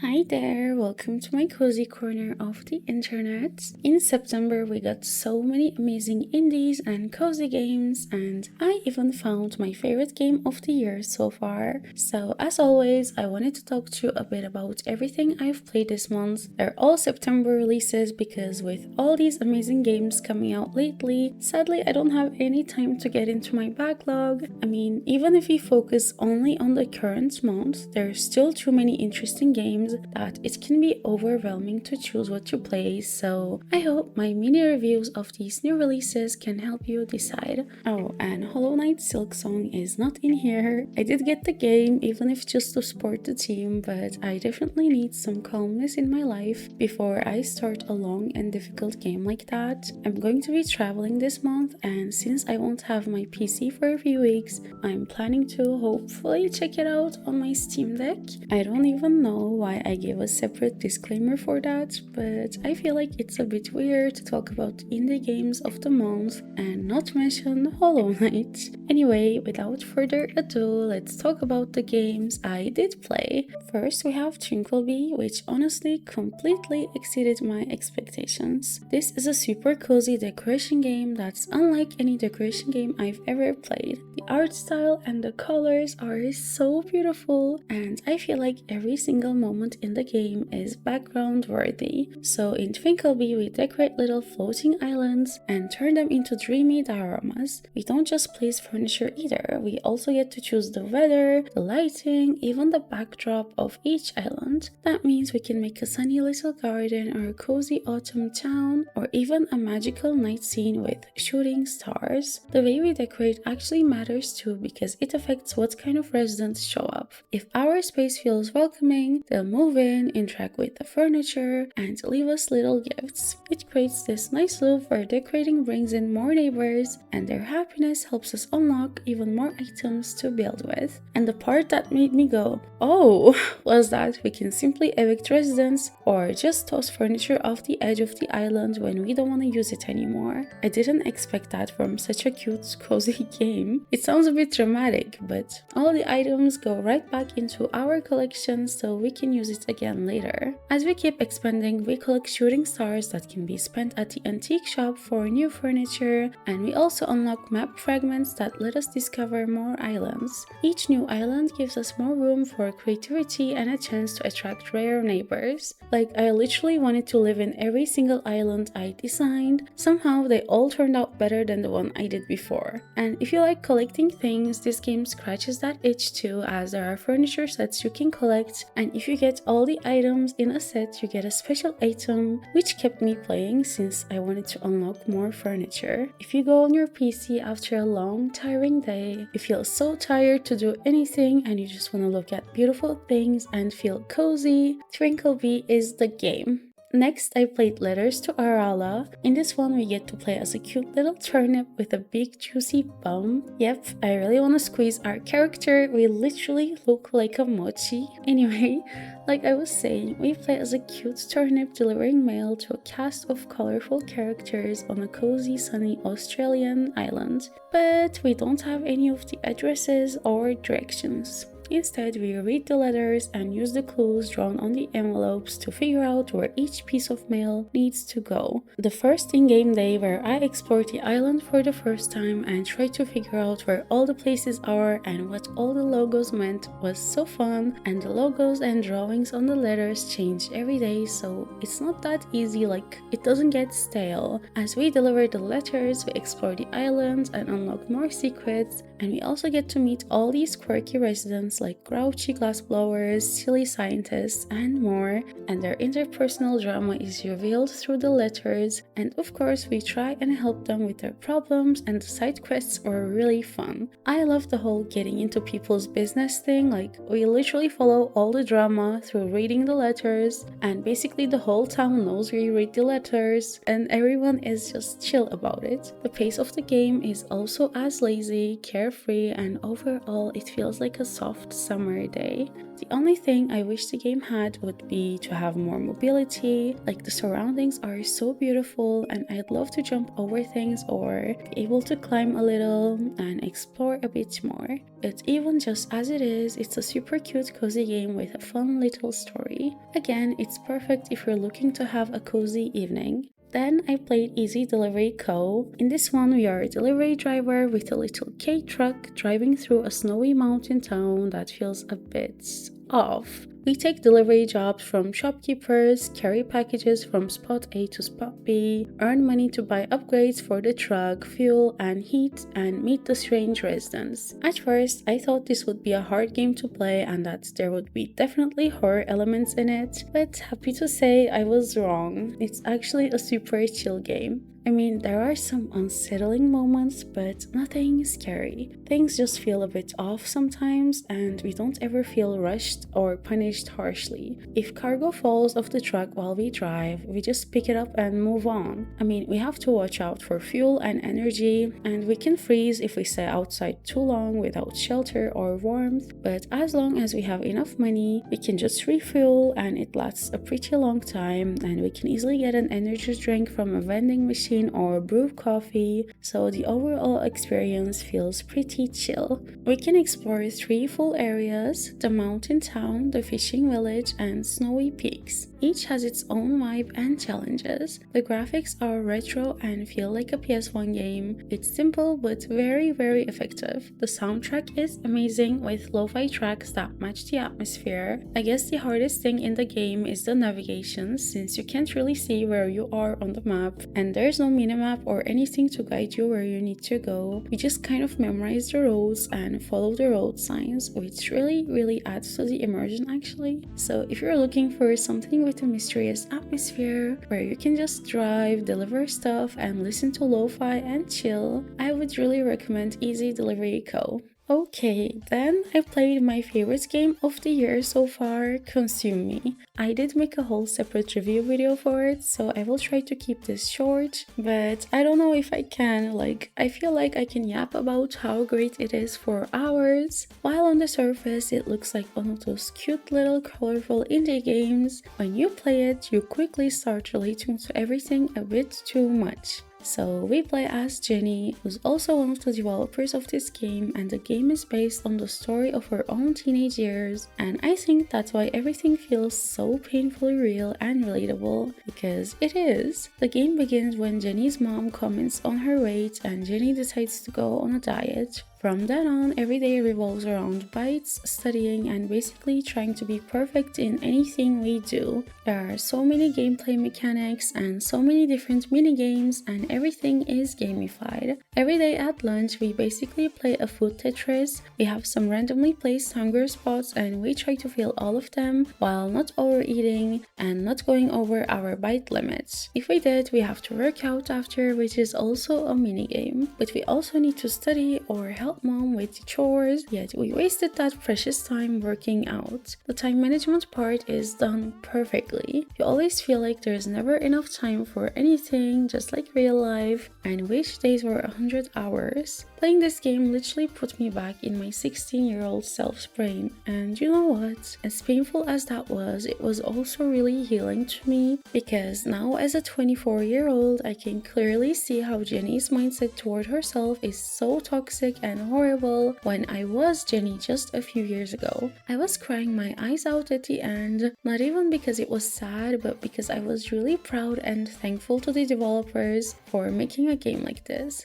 Hi there, welcome to my cozy corner of the internet. In September, we got so many amazing indies and cozy games, and I even found my favorite game of the year so far. So, as always, I wanted to talk to you a bit about everything I've played this month. They're all September releases because with all these amazing games coming out lately, sadly, I don't have any time to get into my backlog. I mean, even if we focus only on the current month, there's still too many interesting games that it can be overwhelming to choose what to play, so I hope my mini reviews of these new releases can help you decide. Oh, and Hollow Knight Silksong is not in here. I did get the game, even if just to support the team, but I definitely need some calmness in my life before I start a long and difficult game like that. I'm going to be traveling this month, and since I won't have my PC for a few weeks, I'm planning to hopefully check it out on my Steam Deck. I don't even know why I gave a separate disclaimer for that, but I feel like it's a bit weird to talk about indie games of the month and not mention Hollow Knight. Anyway, without further ado, let's talk about the games I did play. First, we have Twinkleby, which honestly completely exceeded my expectations. This is a super cozy decoration game that's unlike any decoration game I've ever played. The art style and the colors are so beautiful, and I feel like every single moment in the game is background worthy. So in Twinkleby, we decorate little floating islands and turn them into dreamy dioramas. We don't just place furniture either, we also get to choose the weather, the lighting, even the backdrop of each island. That means we can make a sunny little garden or a cozy autumn town, or even a magical night scene with shooting stars. The way we decorate actually matters too, because it affects what kind of residents show up. If our space feels welcoming, they'll move in, interact with the furniture, and leave us little gifts. It creates this nice loop where decorating brings in more neighbors, and their happiness helps us unlock even more items to build with. And the part that made me go, oh, was that we can simply evict residents or just toss furniture off the edge of the island when we don't want to use it anymore. I didn't expect that from such a cute, cozy game. It sounds a bit dramatic, but all the items go right back into our collection so we can use it again later. As we keep expanding, we collect shooting stars that can be spent at the antique shop for new furniture, and we also unlock map fragments that let us discover more islands. Each new island gives us more room for creativity and a chance to attract rare neighbors. Like, I literally wanted to live in every single island I designed. Somehow they all turned out better than the one I did before. And if you like collecting things, this game scratches that itch too, as there are furniture sets you can collect, and if you get all the items in a set, you get a special item, which kept me playing since I wanted to unlock more furniture. If you go on your PC after a long, tiring day, you feel so tired to do anything and you just want to look at beautiful things and feel cozy, Twinkleby is the game. Next, I played Letters to Arralla. In this one, we get to play as a cute little turnip with a big juicy bum. Yep, I really want to squeeze our character. We literally look like a mochi. Anyway, like I was saying, we play as a cute turnip delivering mail to a cast of colorful characters on a cozy sunny Australian island. But we don't have any of the addresses or directions. Instead, we read the letters and use the clues drawn on the envelopes to figure out where each piece of mail needs to go. The first in-game day where I explored the island for the first time and tried to figure out where all the places are and what all the logos meant was so fun, and the logos and drawings on the letters change every day, so it's not that easy, like it doesn't get stale. As we deliver the letters, we explore the island and unlock more secrets, and we also get to meet all these quirky residents like grouchy glassblowers, silly scientists, and more, and their interpersonal drama is revealed through the letters, and of course we try and help them with their problems, and the side quests are really fun. I love the whole getting into people's business thing, like we literally follow all the drama through reading the letters, and basically the whole town knows we read the letters, and everyone is just chill about it. The pace of the game is also as lazy, carefree, carefree, and overall it feels like a soft summer day. The only thing I wish the game had would be to have more mobility, like the surroundings are so beautiful and I'd love to jump over things or be able to climb a little and explore a bit more. But even just as it is, it's a super cute cozy game with a fun little story. Again, it's perfect if you're looking to have a cozy evening. Then I played Easy Delivery Co. In this one, we are a delivery driver with a little K truck driving through a snowy mountain town that feels a bit off. We take delivery jobs from shopkeepers, carry packages from spot A to spot B, earn money to buy upgrades for the truck, fuel and heat, and meet the strange residents. At first, I thought this would be a hard game to play and that there would be definitely horror elements in it, but happy to say I was wrong. It's actually a super chill game. I mean, there are some unsettling moments, but nothing scary. Things just feel a bit off sometimes, and we don't ever feel rushed or punished harshly. If cargo falls off the truck while we drive, we just pick it up and move on. I mean, we have to watch out for fuel and energy, and we can freeze if we stay outside too long without shelter or warmth, but as long as we have enough money, we can just refuel and it lasts a pretty long time, and we can easily get an energy drink from a vending machine or brew coffee, so the overall experience feels pretty chill. We can explore 3 full areas: the mountain town, the fishing village, and snowy peaks. Each has its own vibe and challenges. The graphics are retro and feel like a PS1 game. It's simple but very effective. The soundtrack is amazing with lo-fi tracks that match the atmosphere. I guess the hardest thing in the game is the navigation, since you can't really see where you are on the map and there's no minimap or anything to guide you where you need to go. You just kind of memorize the roads and follow the road signs, which really adds to the immersion actually. So if you're looking for something with a mysterious atmosphere where you can just drive, deliver stuff, and listen to lo-fi and chill, I would really recommend Easy Delivery Co. Okay, then I played my favorite game of the year so far, Consume Me. I did make a whole separate review video for it, so I will try to keep this short, but I don't know if I can. I feel like I can yap about how great it is for hours. While on the surface it looks like one of those cute little colorful indie games, when you play it, you quickly start relating to everything a bit too much. So we play as Jenny, who's also one of the developers of this game, and the game is based on the story of her own teenage years, and I think that's why everything feels so painfully real and relatable, because it is. The game begins when Jenny's mom comments on her weight and Jenny decides to go on a diet. From then on, every day revolves around bites, studying, and basically trying to be perfect in anything we do. There are so many gameplay mechanics and so many different mini-games, and everything is gamified. Every day at lunch, we basically play a food Tetris. We have some randomly placed hunger spots and we try to fill all of them while not overeating and not going over our bite limits. If we did, we have to work out after, which is also a mini-game. But we also need to study or help mom with the chores, yet we wasted that precious time working out. The time management part is done perfectly. You always feel like there's never enough time for anything, just like real life, and wish days were 100 hours. Playing this game literally put me back in my 16-year-old self's brain, and you know what? As painful as that was, it was also really healing to me, because now as a 24-year-old, I can clearly see how Jenny's mindset toward herself is so toxic and horrible when I was Jenny just a few years ago. I was crying my eyes out at the end, not even because it was sad, but because I was really proud and thankful to the developers for making a game like this.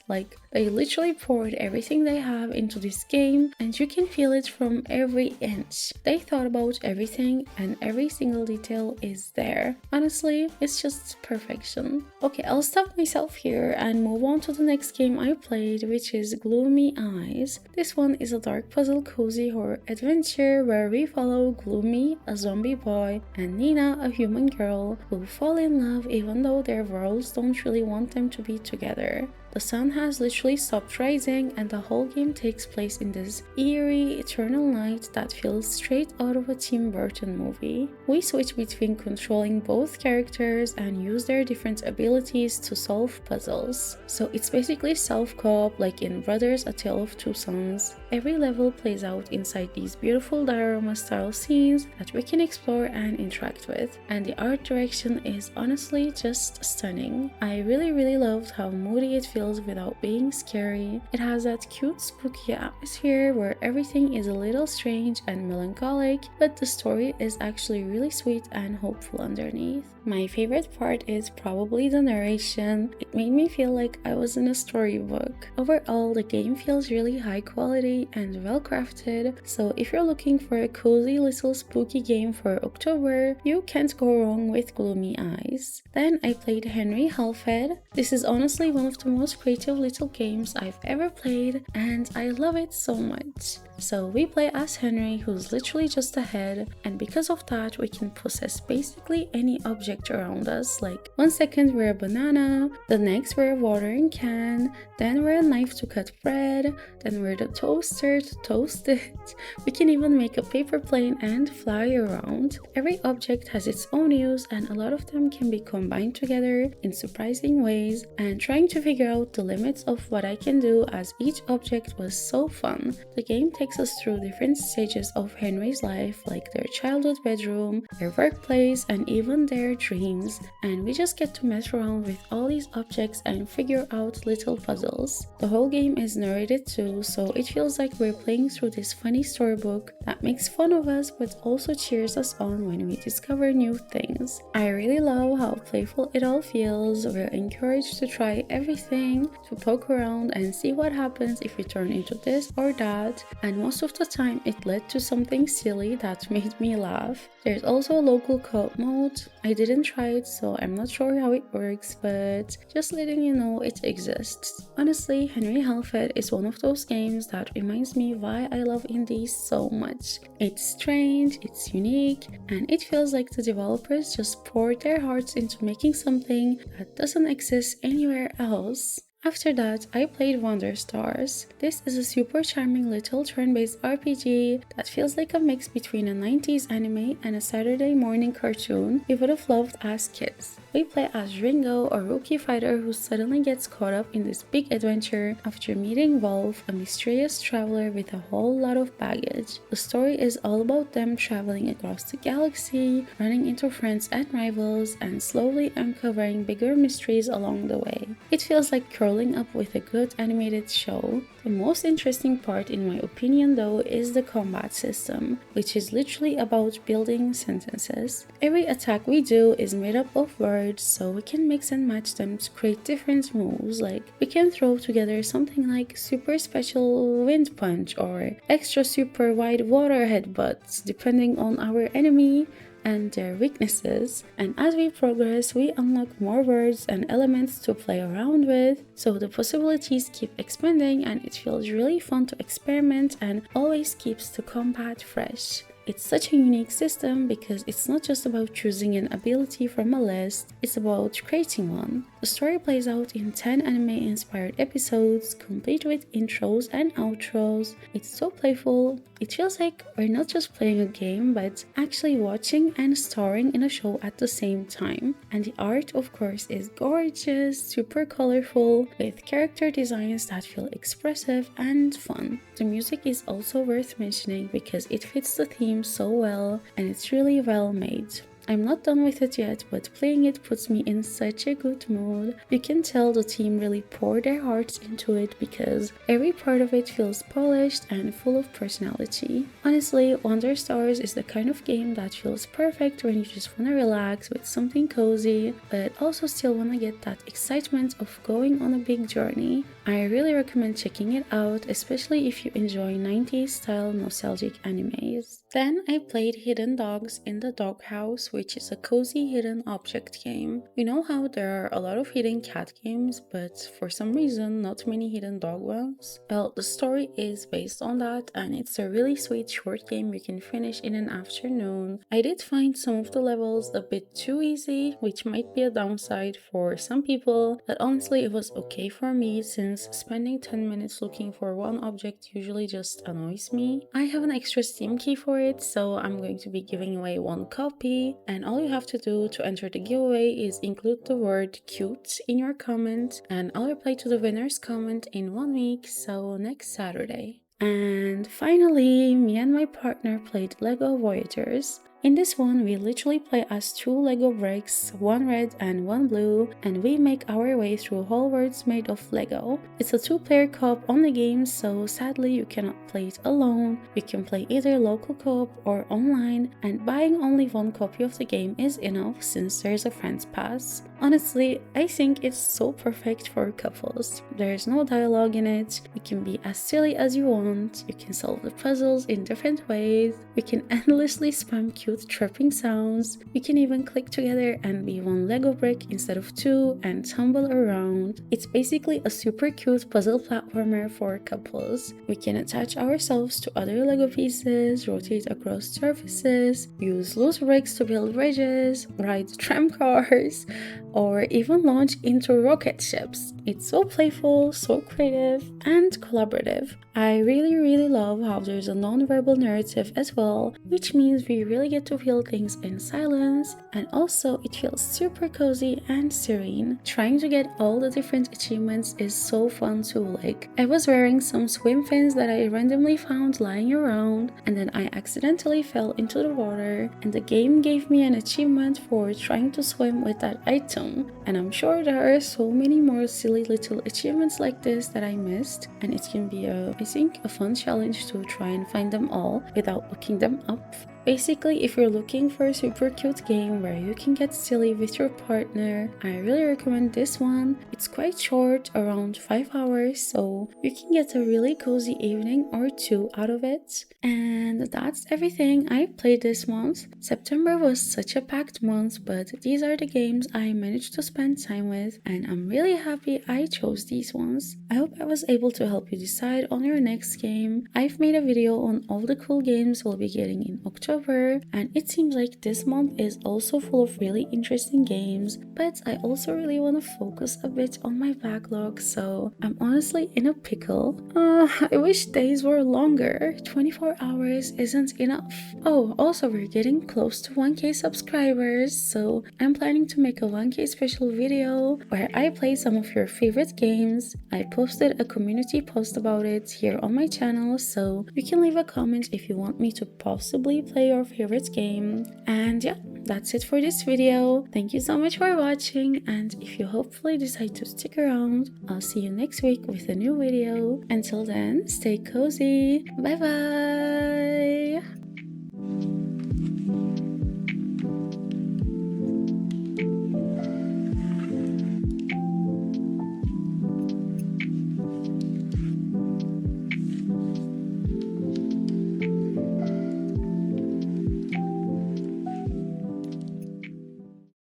They literally poured everything they have into this game, and you can feel it from every inch. They thought about everything and every single detail is there. Honestly, it's just perfection. Okay, I'll stop myself here and move on to the next game I played, which is Gloomy Eyes. This one is a dark puzzle cozy horror adventure where we follow Gloomy, a zombie boy, and Nina, a human girl, who fall in love even though their worlds don't really want them to be together. The sun has literally stopped rising and the whole game takes place in this eerie, eternal night that feels straight out of a Tim Burton movie. We switch between controlling both characters and use their different abilities to solve puzzles. So it's basically self-co-op like in Brothers: A Tale of Two Sons. Every level plays out inside these beautiful diorama style scenes that we can explore and interact with, and the art direction is honestly just stunning. I really loved how moody it feels without being scary. It has that cute spooky atmosphere where everything is a little strange and melancholic, but the story is actually really sweet and hopeful underneath. My favorite part is probably the narration. It made me feel like I was in a storybook. Overall, the game feels really high quality and well crafted, so if you're looking for a cozy little spooky game for October, you can't go wrong with Gloomy Eyes. Then I played Henry Halfhead. This is honestly one of the most creative little games I've ever played, and I love it so much. So we play as Henry, who's literally just a head, and because of that we can possess basically any object around us. Like 1 second we're a banana, the next we're a watering can, then we're a knife to cut bread, then we're the toaster to toast it. We can even make a paper plane and fly around. Every object has its own use and a lot of them can be combined together in surprising ways, and trying to figure out the limits of what I can do as each object was so fun. The game takes us through different stages of Henry's life, like their childhood bedroom, their workplace, and even their dreams, and we just get to mess around with all these objects and figure out little puzzles. The whole game is narrated too, so it feels like we're playing through this funny storybook that makes fun of us but also cheers us on when we discover new things. I really love how playful it all feels. We're encouraged to try everything, to poke around and see what happens if we turn into this or that, and most of the time it led to something silly that made me laugh. There's also a local co-op mode. I didn't try it, so I'm not sure how it works, but just letting you know it exists. Honestly, Henry Halfhead is one of those games that reminds me why I love indies so much. It's strange, it's unique, and it feels like the developers just poured their hearts into making something that doesn't exist anywhere else. After that, I played Wonder Stars. This is a super charming little turn-based RPG that feels like a mix between a 90s anime and a Saturday morning cartoon we would have loved as kids. We play as Ringo, a rookie fighter who suddenly gets caught up in this big adventure after meeting Wolf, a mysterious traveler with a whole lot of baggage. The story is all about them traveling across the galaxy, running into friends and rivals, and slowly uncovering bigger mysteries along the way. It feels like curling up with a good animated show. The most interesting part in my opinion though is the combat system, which is literally about building sentences. Every attack we do is made up of words, so we can mix and match them to create different moves. Like we can throw together something like super special wind punch or extra super wide water headbutts depending on our enemy and their weaknesses, and as we progress we unlock more words and elements to play around with, so the possibilities keep expanding and it feels really fun to experiment and always keeps the combat fresh. It's such a unique system because it's not just about choosing an ability from a list, it's about creating one. The story plays out in 10 anime-inspired episodes, complete with intros and outros. It's so playful. It feels like we're not just playing a game, but actually watching and starring in a show at the same time. And the art, of course, is gorgeous, super colorful, with character designs that feel expressive and fun. The music is also worth mentioning because it fits the theme so well and it's really well made. I'm not done with it yet, but playing it puts me in such a good mood. You can tell the team really poured their hearts into it because every part of it feels polished and full of personality. Honestly, Wonder Stars is the kind of game that feels perfect when you just want to relax with something cozy, but also still want to get that excitement of going on a big journey. I really recommend checking it out, especially if you enjoy 90s style nostalgic animes. Then I played Hidden Dogs in the Doghouse, Voyagers, which is a cozy hidden object game. You know how there are a lot of hidden cat games, but for some reason not many hidden dog ones? Well, the story is based on that, and it's a really sweet short game you can finish in an afternoon. I did find some of the levels a bit too easy, which might be a downside for some people, but honestly it was okay for me since spending 10 minutes looking for one object usually just annoys me. I have an extra Steam key for it, so I'm going to be giving away one copy, and all you have to do to enter the giveaway is include the word cute in your comment, and I'll reply to the winner's comment in 1 week, so next Saturday. And finally, me and my partner played Lego Voyagers. In this one, we literally play as 2 Lego bricks, one red and one blue, and we make our way through whole worlds made of Lego. It's a 2-player co-op on the game, so sadly you cannot play it alone. You can play either local co-op or online, and buying only one copy of the game is enough since there's a friend's pass. Honestly, I think it's so perfect for couples. There's no dialogue in it, you can be as silly as you want, you can solve the puzzles in different ways, we can endlessly spam cute chirping sounds, we can even click together and be one Lego brick instead of 2 and tumble around. It's basically a super cute puzzle platformer for couples. We can attach ourselves to other Lego pieces, rotate across surfaces, use loose bricks to build bridges, ride tram cars, or even launch into rocket ships. It's so playful, so creative, and collaborative. I really love how there's a non-verbal narrative as well, which means we really get to feel things in silence, and also it feels super cozy and serene. Trying to get all the different achievements is so fun too. Like, I was wearing some swim fins that I randomly found lying around, and then I accidentally fell into the water, and the game gave me an achievement for trying to swim with that item. And I'm sure there are so many more silly little achievements like this that I missed, and it can be I think a fun challenge to try and find them all without looking them up. Basically, if you're looking for a super cute game where you can get silly with your partner, I really recommend this one. It's quite short, around 5 hours, so you can get a really cozy evening or 2 out of it. And that's everything I played this month. September was such a packed month, but these are the games I managed to spend time with, and I'm really happy I chose these ones. I hope I was able to help you decide on your next game. I've made a video on all the cool games we'll be getting in October, and it seems like this month is also full of really interesting games, but I also really want to focus a bit on my backlog, so I'm honestly in a pickle. I wish days were longer. 24 hours isn't enough. Oh, also we're getting close to 1k subscribers, so I'm planning to make a 1k special video where I play some of your favorite games. I posted a community post about it here on my channel, so you can leave a comment if you want me to possibly play your favorite game. And yeah, that's it for this video. Thank you so much for watching, and if you hopefully decide to stick around, I'll see you next week with a new video. Until then, stay cozy. Bye bye!